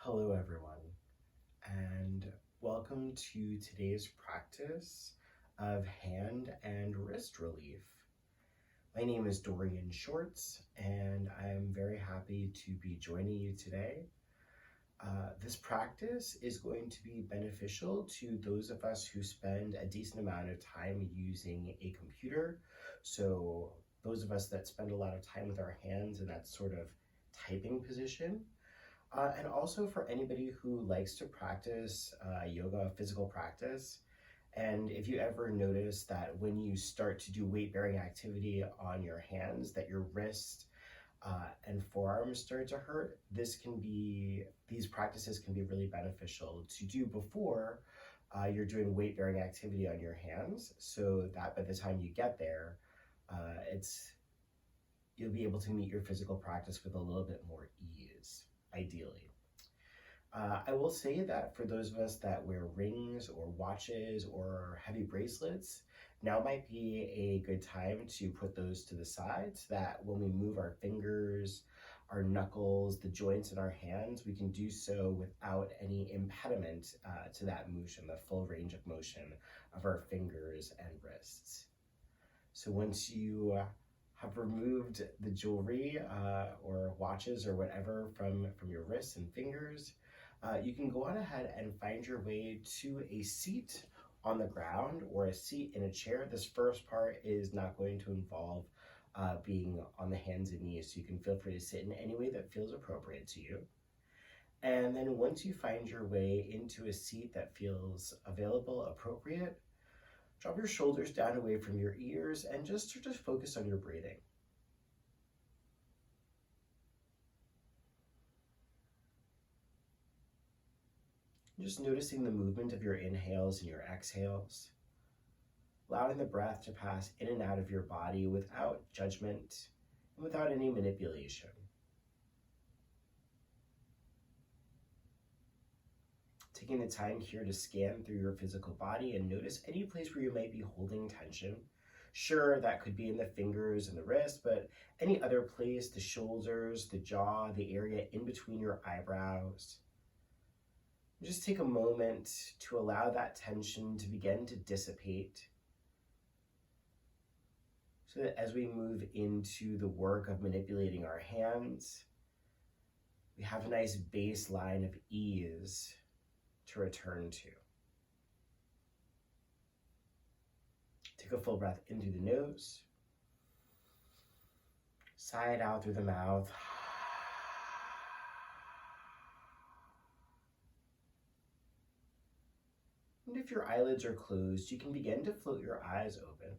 Hello everyone, and welcome to today's practice of hand and wrist relief. My name is Dorian Shorts, and I'm very happy to be joining you today. This practice is going to be beneficial to those of us who spend a decent amount of time using a computer. So those of us that spend a lot of time with our hands in that sort of typing position. And also for anybody who likes to practice yoga, physical practice. And if you ever notice that when you start to do weight-bearing activity on your hands, that your wrist and forearms start to hurt, these practices can be really beneficial to do before you're doing weight-bearing activity on your hands, so that by the time you get there, you'll be able to meet your physical practice with a little bit more ease, ideally. I will say that for those of us that wear rings or watches or heavy bracelets, now might be a good time to put those to the side so that when we move our fingers, our knuckles, the joints in our hands, we can do so without any impediment to that motion, the full range of motion of our fingers and wrists. So once you have removed the jewelry or watches or whatever from your wrists and fingers, you can go on ahead and find your way to a seat on the ground or a seat in a chair. This first part is not going to involve being on the hands and knees, so you can feel free to sit in any way that feels appropriate to you. And then once you find your way into a seat that feels available, appropriate, drop your shoulders down away from your ears and just sort of focus on your breathing. Just noticing the movement of your inhales and your exhales, allowing the breath to pass in and out of your body without judgment and without any manipulation. Taking the time here to scan through your physical body and notice any place where you might be holding tension. Sure, that could be in the fingers and the wrist, but any other place, the shoulders, the jaw, the area in between your eyebrows. Just take a moment to allow that tension to begin to dissipate, so that as we move into the work of manipulating our hands, we have a nice baseline of ease to return to. Take a full breath in through the nose, sigh it out through the mouth. And if your eyelids are closed, you can begin to float your eyes open.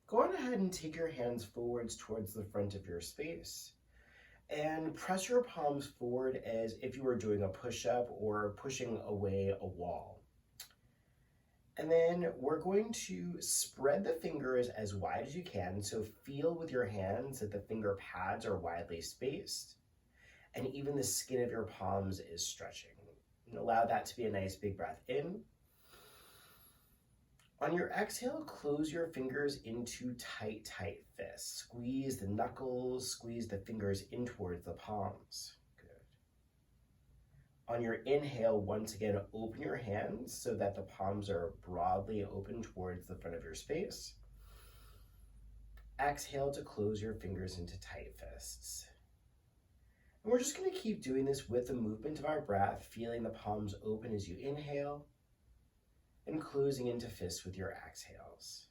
Go on ahead and take your hands forwards towards the front of your space and press your palms forward as if you were doing a push-up or pushing away a wall. And then we're going to spread the fingers as wide as you can, so feel with your hands that the finger pads are widely spaced and even the skin of your palms is stretching. And allow that to be a nice big breath in. On your exhale, close your fingers into tight, tight fists. Squeeze the knuckles, squeeze the fingers in towards the palms. Good. On your inhale, once again, open your hands so that the palms are broadly open towards the front of your space. Exhale to close your fingers into tight fists. And we're just going to keep doing this with the movement of our breath, feeling the palms open as you inhale and closing into fists with your exhales.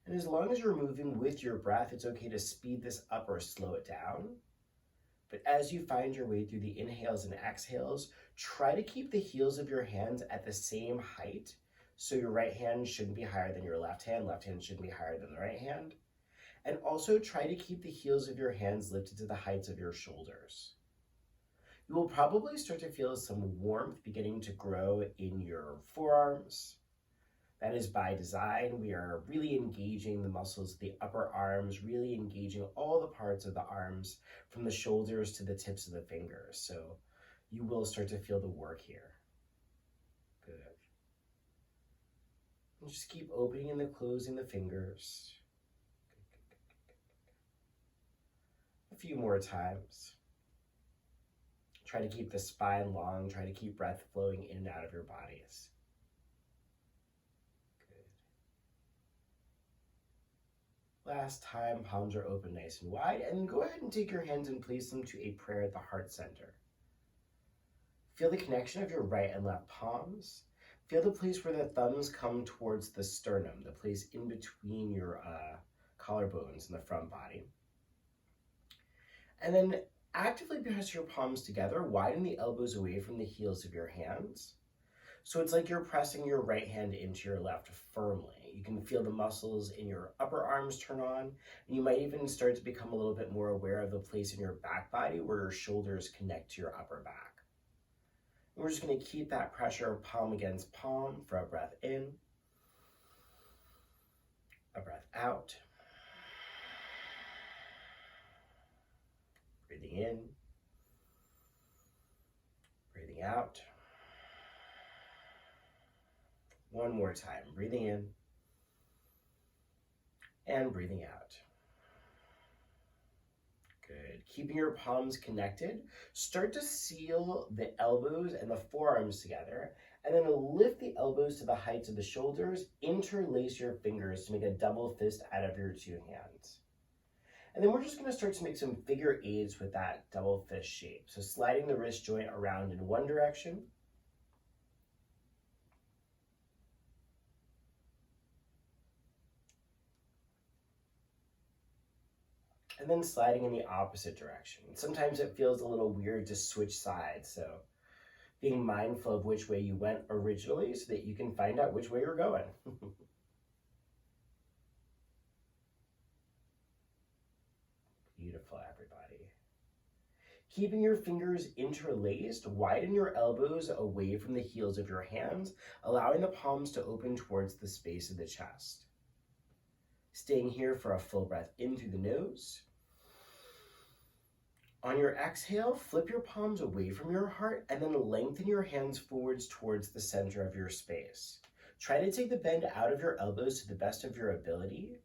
And as long as you're moving with your breath, it's okay to speed this up or slow it down. But as you find your way through the inhales and exhales, try to keep the heels of your hands at the same height. So your right hand shouldn't be higher than your left hand shouldn't be higher than the right hand. And also try to keep the heels of your hands lifted to the heights of your shoulders. You will probably start to feel some warmth beginning to grow in your forearms. That is by design. We are really engaging the muscles of the upper arms, really engaging all the parts of the arms from the shoulders to the tips of the fingers. So you will start to feel the work here. Good. And just keep opening and closing the fingers. A few more times. Try to keep the spine long. Try to keep breath flowing in and out of your bodies. Good. Last time, palms are open nice and wide. And then go ahead and take your hands and place them to a prayer at the heart center. Feel the connection of your right and left palms. Feel the place where the thumbs come towards the sternum, the place in between your collarbones and the front body. And then actively press your palms together, widen the elbows away from the heels of your hands. So it's like you're pressing your right hand into your left firmly. You can feel the muscles in your upper arms turn on, and you might even start to become a little bit more aware of the place in your back body where your shoulders connect to your upper back. And we're just going to keep that pressure palm against palm for a breath in, a breath out. Breathing in, breathing out. One more time, breathing in and breathing out. Good. Keeping your palms connected, start to seal the elbows and the forearms together, and then lift the elbows to the heights of the shoulders, interlace your fingers to make a double fist out of your two hands. And then we're just going to start to make some figure eights with that double fist shape. So sliding the wrist joint around in one direction, and then sliding in the opposite direction. Sometimes it feels a little weird to switch sides, so being mindful of which way you went originally so that you can find out which way you're going. Beautiful, everybody. Keeping your fingers interlaced, widen your elbows away from the heels of your hands, allowing the palms to open towards the space of the chest. Staying here for a full breath in through the nose. On your exhale, flip your palms away from your heart and then lengthen your hands forwards towards the center of your space. Try to take the bend out of your elbows to the best of your ability.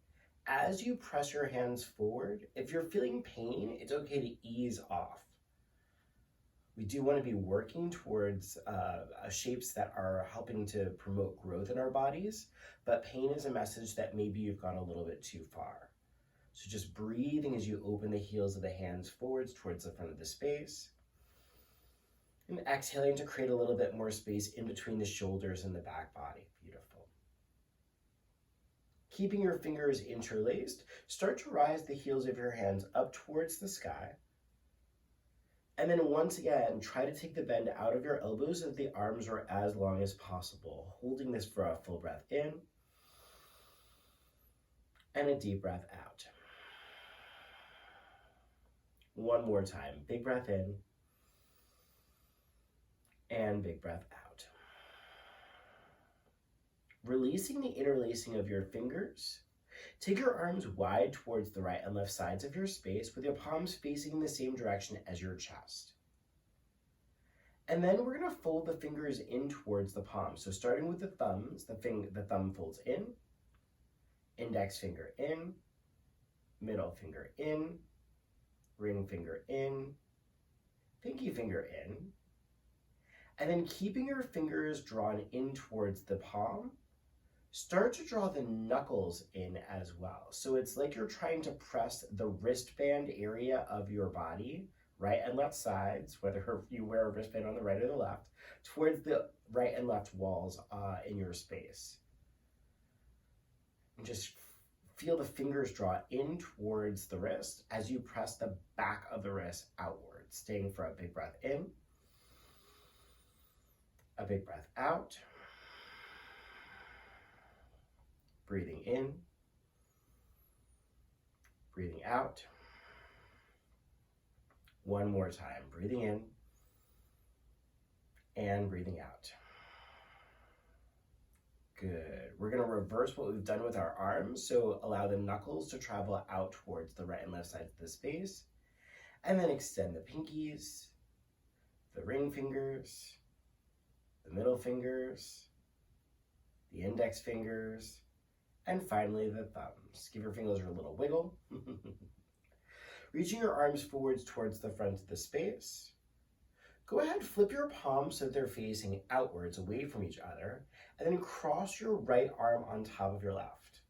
As you press your hands forward, if you're feeling pain, it's okay to ease off. We do want to be working towards shapes that are helping to promote growth in our bodies, but pain is a message that maybe you've gone a little bit too far. So just breathing as you open the heels of the hands forwards towards the front of the space, and exhaling to create a little bit more space in between the shoulders and the back body. Beautiful. Keeping your fingers interlaced, start to rise the heels of your hands up towards the sky. And then once again, try to take the bend out of your elbows so that the arms are as long as possible. Holding this for a full breath in and a deep breath out. One more time. Big breath in and big breath out. Releasing the interlacing of your fingers. Take your arms wide towards the right and left sides of your space with your palms facing the same direction as your chest. And then we're going to fold the fingers in towards the palms. So starting with the thumbs, the thumb folds in, index finger in, middle finger in, ring finger in, pinky finger in, and then keeping your fingers drawn in towards the palm, start to draw the knuckles in as well. So it's like you're trying to press the wristband area of your body, right and left sides, whether you wear a wristband on the right or the left, towards the right and left walls in your space. And just feel the fingers draw in towards the wrist as you press the back of the wrist outward. Staying for a big breath in, a big breath out. Breathing in, breathing out. One more time, breathing in and breathing out. Good. We're going to reverse what we've done with our arms. So allow the knuckles to travel out towards the right and left sides of the space. And then extend the pinkies, the ring fingers, the middle fingers, the index fingers, and finally the thumbs. Give your fingers a little wiggle. Reaching your arms forwards towards the front of the space. Go ahead, flip your palms so that they're facing outwards away from each other, and then cross your right arm on top of your left.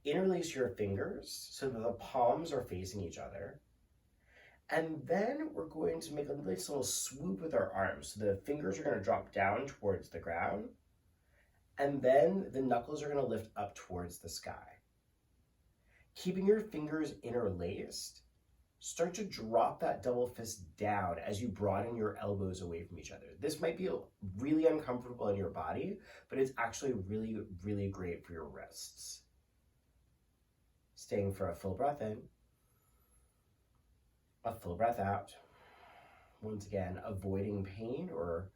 Interlace your fingers so that the palms are facing each other. And then we're going to make a nice little swoop with our arms. So the fingers are going to drop down towards the ground, and then the knuckles are going to lift up towards the sky. Keeping your fingers interlaced, start to drop that double fist down as you broaden your elbows away from each other. This might be really uncomfortable in your body, but it's actually really, really great for your wrists. Staying for a full breath in, a full breath out. Once again, avoiding pain or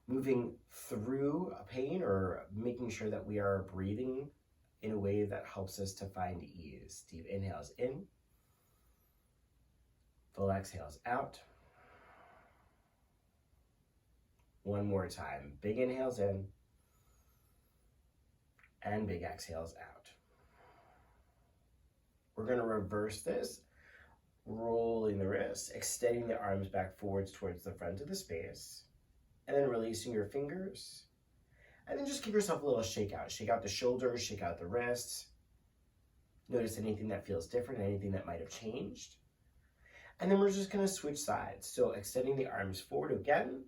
moving through pain, or making sure that we are breathing in a way that helps us to find ease. Deep inhales in, full exhales out. One more time. Big inhales in and big exhales out. We're going to reverse this, rolling the wrists, extending the arms back forwards towards the front of the space, and then releasing your fingers. And then just give yourself a little shake out. Shake out the shoulders, shake out the wrists. Notice anything that feels different, anything that might have changed. And then we're just going to switch sides. So extending the arms forward again,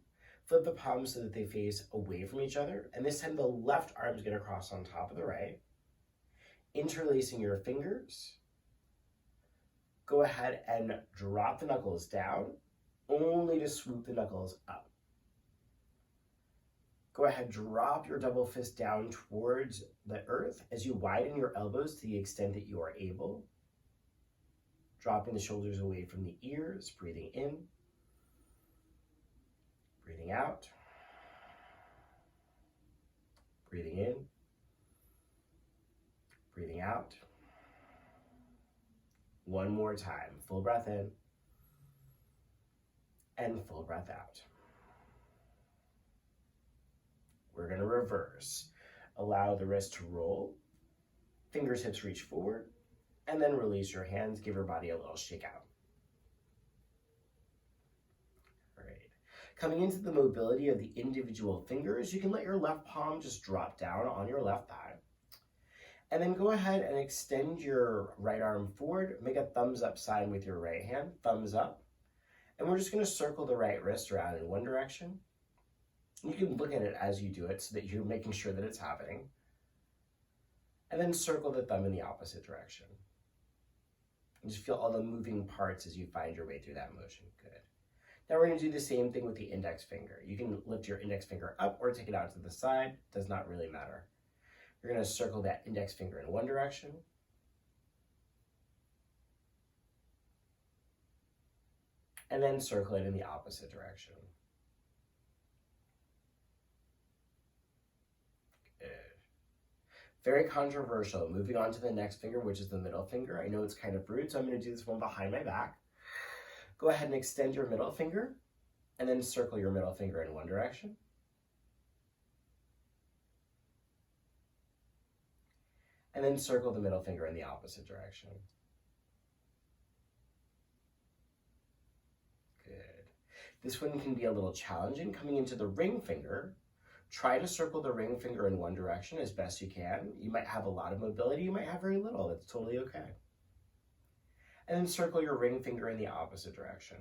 flip the palms so that they face away from each other. And this time the left arm is going to cross on top of the right. Interlacing your fingers. Go ahead and drop the knuckles down, only to swoop the knuckles up. Go ahead, drop your double fist down towards the earth as you widen your elbows to the extent that you are able. Dropping the shoulders away from the ears, breathing in, breathing out, breathing in, breathing out. One more time, full breath in and full breath out. We're going to reverse. Allow the wrist to roll, fingers, hips reach forward, and then release your hands. Give your body a little shake out. All right. Coming into the mobility of the individual fingers, you can let your left palm just drop down on your left thigh. And then go ahead and extend your right arm forward. Make a thumbs up sign with your right hand, thumbs up. And we're just going to circle the right wrist around in one direction. You can look at it as you do it so that you're making sure that it's happening. And then circle the thumb in the opposite direction. And just feel all the moving parts as you find your way through that motion. Good. Now we're going to do the same thing with the index finger. You can lift your index finger up or take it out to the side. Does not really matter. You're going to circle that index finger in one direction. And then circle it in the opposite direction. Good. Very controversial. Moving on to the next finger, which is the middle finger. I know it's kind of rude, so I'm going to do this one behind my back. Go ahead and extend your middle finger, and then circle your middle finger in one direction. And then circle the middle finger in the opposite direction. Good. This one can be a little challenging. Coming into the ring finger, try to circle the ring finger in one direction as best you can. You might have a lot of mobility, you might have very little. That's totally okay. And then circle your ring finger in the opposite direction.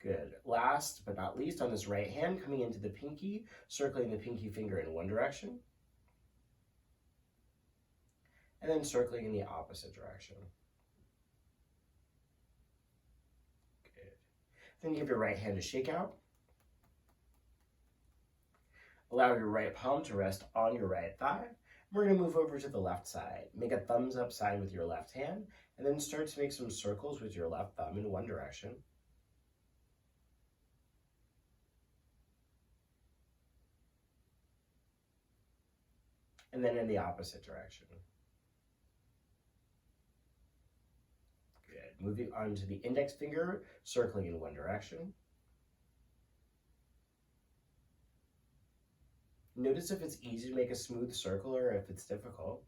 Good. Last but not least, on this right hand, coming into the pinky, circling the pinky finger in one direction, and then circling in the opposite direction. Good. Then give your right hand a shake out. Allow your right palm to rest on your right thigh. We're going to move over to the left side. Make a thumbs up sign with your left hand, and then start to make some circles with your left thumb in one direction. And then in the opposite direction. Good. Moving on to the index finger, circling in one direction. Notice if it's easy to make a smooth circle or if it's difficult.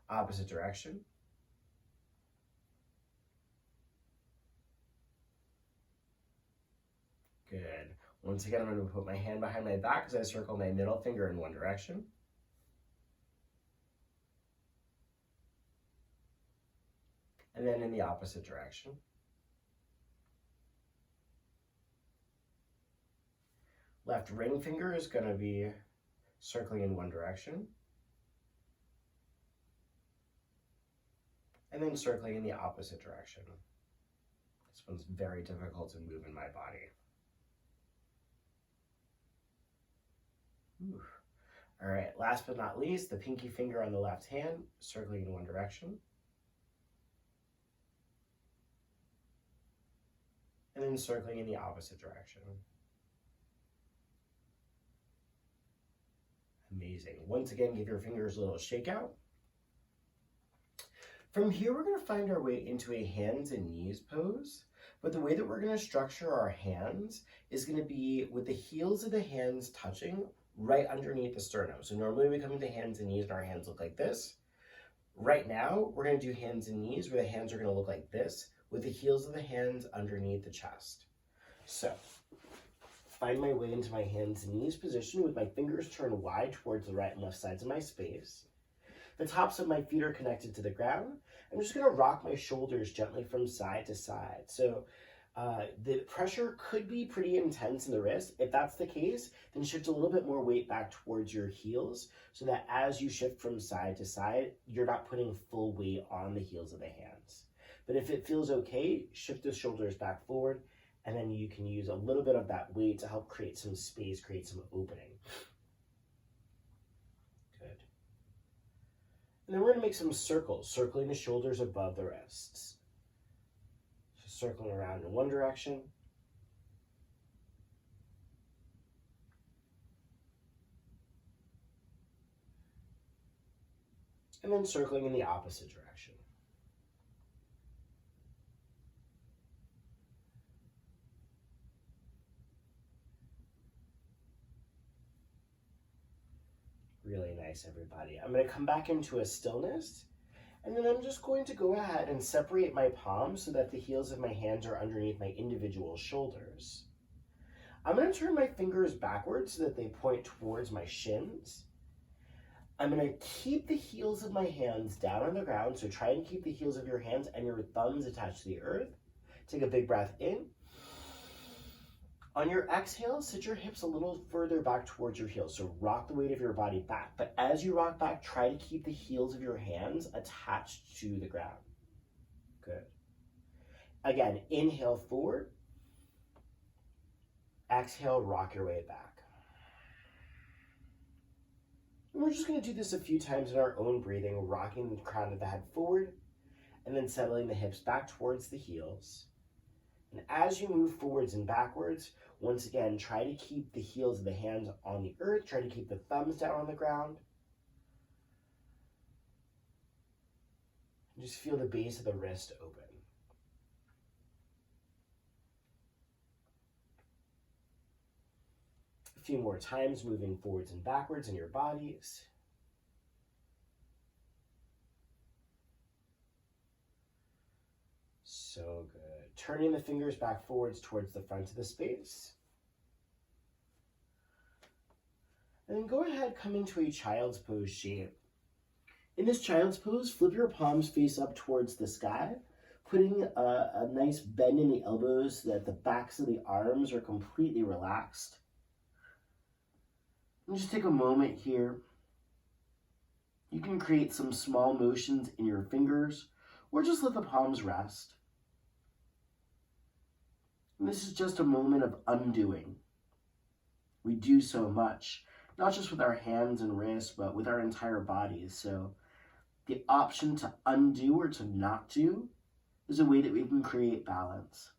Opposite direction. Once again, I'm going to put my hand behind my back as I circle my middle finger in one direction. And then in the opposite direction. Left ring finger is going to be circling in one direction. And then circling in the opposite direction. This one's very difficult to move in my body. Ooh. All right, last but not least, the pinky finger on the left hand, circling in one direction. And then circling in the opposite direction. Amazing. Once again, give your fingers a little shake out. From here, we're going to find our way into a hands and knees pose. But the way that we're going to structure our hands is going to be with the heels of the hands touching right underneath the sternum. So normally we come into hands and knees and our hands look like this. Right now, we're going to do hands and knees where the hands are going to look like this with the heels of the hands underneath the chest. So, find my way into my hands and knees position with my fingers turned wide towards the right and left sides of my space. The tops of my feet are connected to the ground. I'm just going to rock my shoulders gently from side to side. So the pressure could be pretty intense in the wrist. If that's the case, then shift a little bit more weight back towards your heels so that as you shift from side to side, you're not putting full weight on the heels of the hands. But if it feels okay, shift the shoulders back forward, and then you can use a little bit of that weight to help create some space, create some opening. Good. And then we're going to make some circles, circling the shoulders above the wrists. So circling around in one direction. And then circling in the opposite direction. Really nice, everybody. I'm going to come back into a stillness, and then I'm just going to go ahead and separate my palms so that the heels of my hands are underneath my individual shoulders. I'm going to turn my fingers backwards so that they point towards my shins. I'm going to keep the heels of my hands down on the ground, so try and keep the heels of your hands and your thumbs attached to the earth. Take a big breath in. On your exhale, sit your hips a little further back towards your heels. So rock the weight of your body back. But as you rock back, try to keep the heels of your hands attached to the ground. Good. Again, inhale forward. Exhale, rock your way back. And we're just going to do this a few times in our own breathing, rocking the crown of the head forward, and then settling the hips back towards the heels. And as you move forwards and backwards, once again, try to keep the heels of the hands on the earth. Try to keep the thumbs down on the ground. And just feel the base of the wrist open. A few more times, moving forwards and backwards in your bodies. So good. Turning the fingers back forwards towards the front of the space. And then go ahead, come into a child's pose shape. In this child's pose, flip your palms face up towards the sky, putting a nice bend in the elbows so that the backs of the arms are completely relaxed. And just take a moment here. You can create some small motions in your fingers, or just let the palms rest. And this is just a moment of undoing. We do so much, not just with our hands and wrists, but with our entire bodies. So the option to undo or to not do is a way that we can create balance.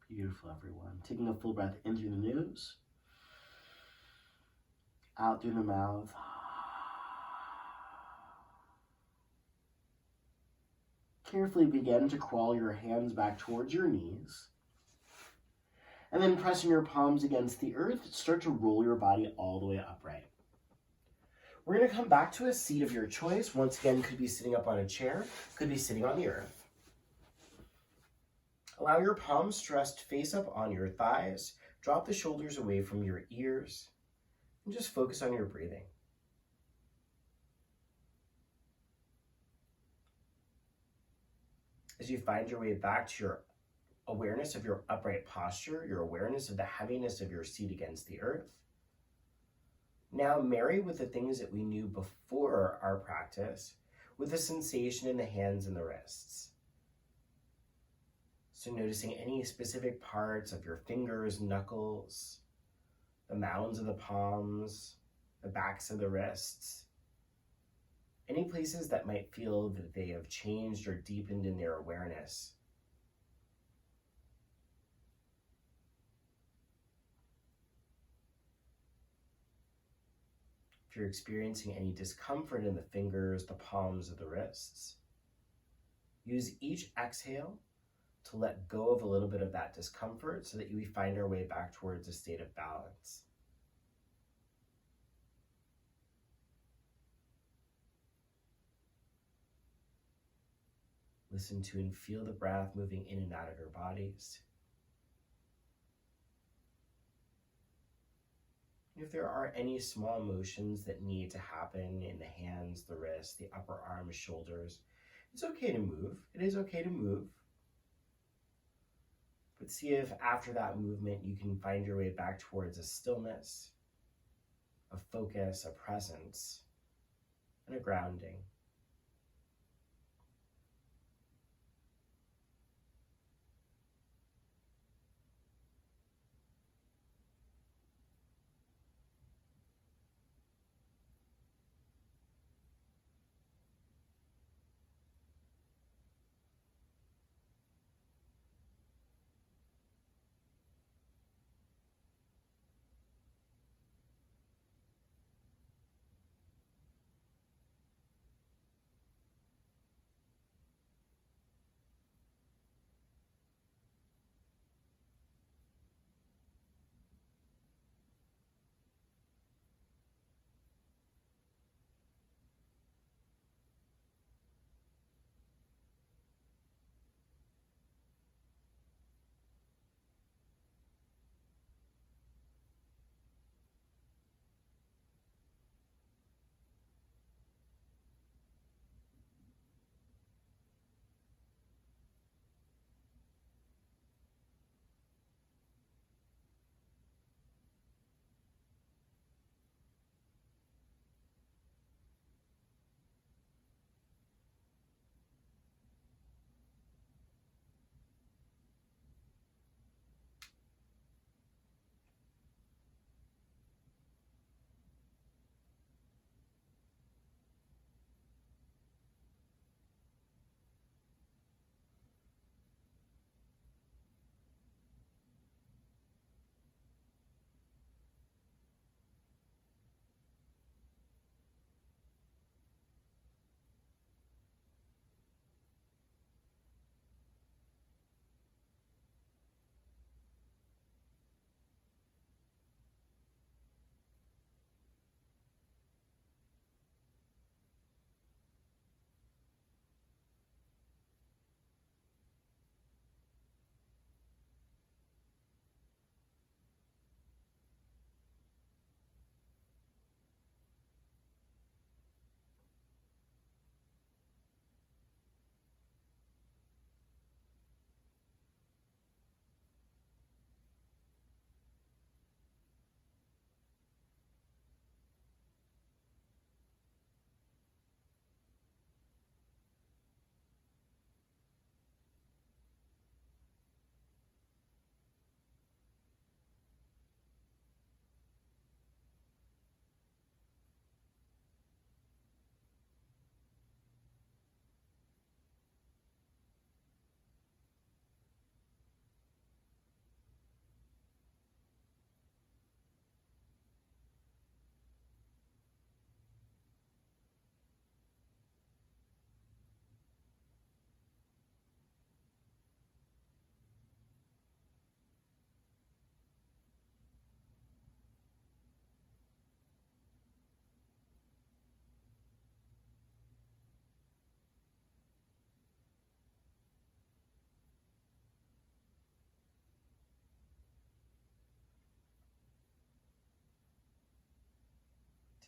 Beautiful, everyone. Taking a full breath in through the nose, out through the mouth. Carefully begin to crawl your hands back towards your knees. And then pressing your palms against the earth, start to roll your body all the way upright. We're going to come back to a seat of your choice. Once again, could be sitting up on a chair, could be sitting on the earth. Allow your palms to rest face up on your thighs. Drop the shoulders away from your ears. And just focus on your breathing. As you find your way back to your awareness of your upright posture, your awareness of the heaviness of your seat against the earth, now marry with the things that we knew before our practice with the sensation in the hands and the wrists. So noticing any specific parts of your fingers, knuckles, the mounds of the palms, the backs of the wrists, any places that might feel that they have changed or deepened in their awareness. If you're experiencing any discomfort in the fingers, the palms, or the wrists, use each exhale to let go of a little bit of that discomfort so that we find our way back towards a state of balance. Listen to and feel the breath moving in and out of your bodies. If there are any small motions that need to happen in the hands, the wrists, the upper arms, shoulders, it's okay to move. It is okay to move. But see if after that movement you can find your way back towards a stillness, a focus, a presence, and a grounding.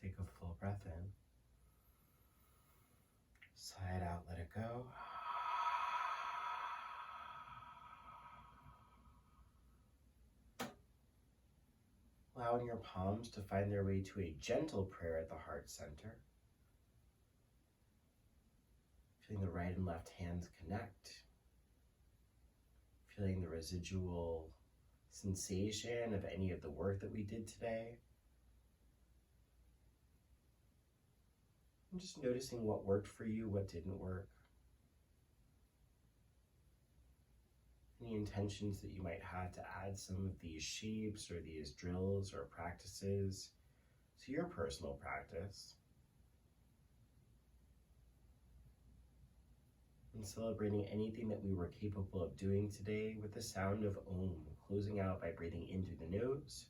Take a full breath in. Sigh it out, let it go. Allowing your palms to find their way to a gentle prayer at the heart center. Feeling the right and left hands connect. Feeling the residual sensation of any of the work that we did today. And just noticing what worked for you, what didn't work. Any intentions that you might have to add some of these shapes or these drills or practices to your personal practice. And celebrating anything that we were capable of doing today with the sound of Om, closing out by breathing in through the nose.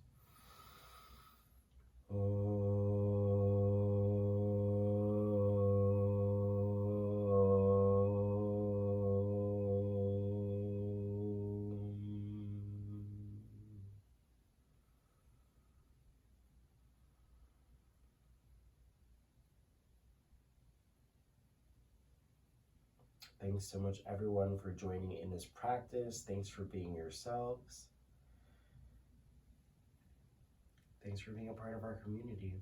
Thanks so much, everyone, for joining in this practice. Thanks for being yourselves. Thanks for being a part of our community.